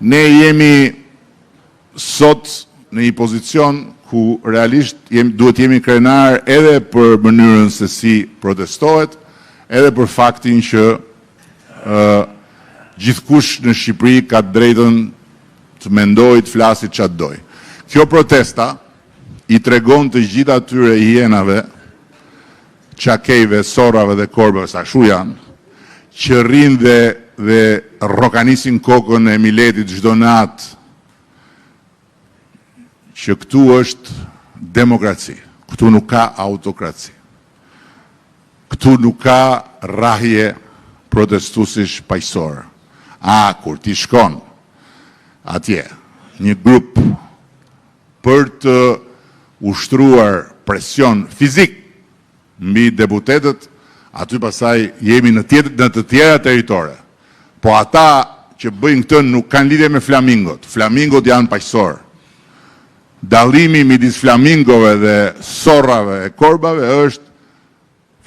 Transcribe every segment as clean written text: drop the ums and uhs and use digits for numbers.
Ne jemi sot në një pozicion ku realisht duhet jemi krenar edhe për mënyrën se si protestohet, edhe për faktin që gjithkush në Shqipëri ka drejtën të mendoj, të flasit që atë doj. Kjo protesta i tregon të gjitha atyre hienave, qakejve, sorrave dhe korbave, sa kshu janë, që rrinë dhe rrokanisin kokën e Miletit çdo natë, që këtu është demokraci, këtu nuk ka autokraci, këtu nuk ka rrahje protestuesish paqësor. Kur ti shkon atje, një grup për të ushtruar presion fizik mbi deputetët, aty pasaj jemi në të tjera territore. Po ata që bëjnë këtë nuk kanë lidhje me flamingot. Flamingot janë paqësor. Dallimi midis flamingove dhe sorrave e korbave është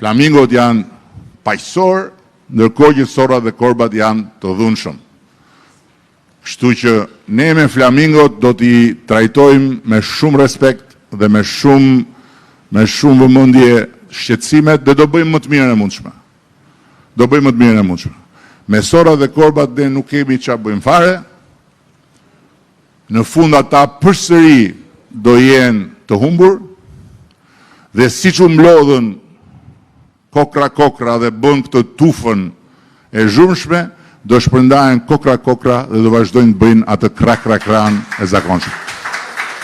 flamingot janë paqësor, ndërkohë që sorrat dhe korbat janë të dhunshëm. Kështu që ne me flamingot do t'i trajtojmë me shumë respekt dhe me shumë vëmendje shqetësimet dhe do bëjmë më të mirën e mundshme. Me sorrat dhe korbat ne nuk kemi çfarë bëjmë fare. Në fund ata përsëri do jenë të humbur dhe siç u mblodhën kokra dhe bën këtë tufën e zhurmshme, do shpërndahen kokra dhe do vazhdojnë të bëjnë atë krak e zakonshëm.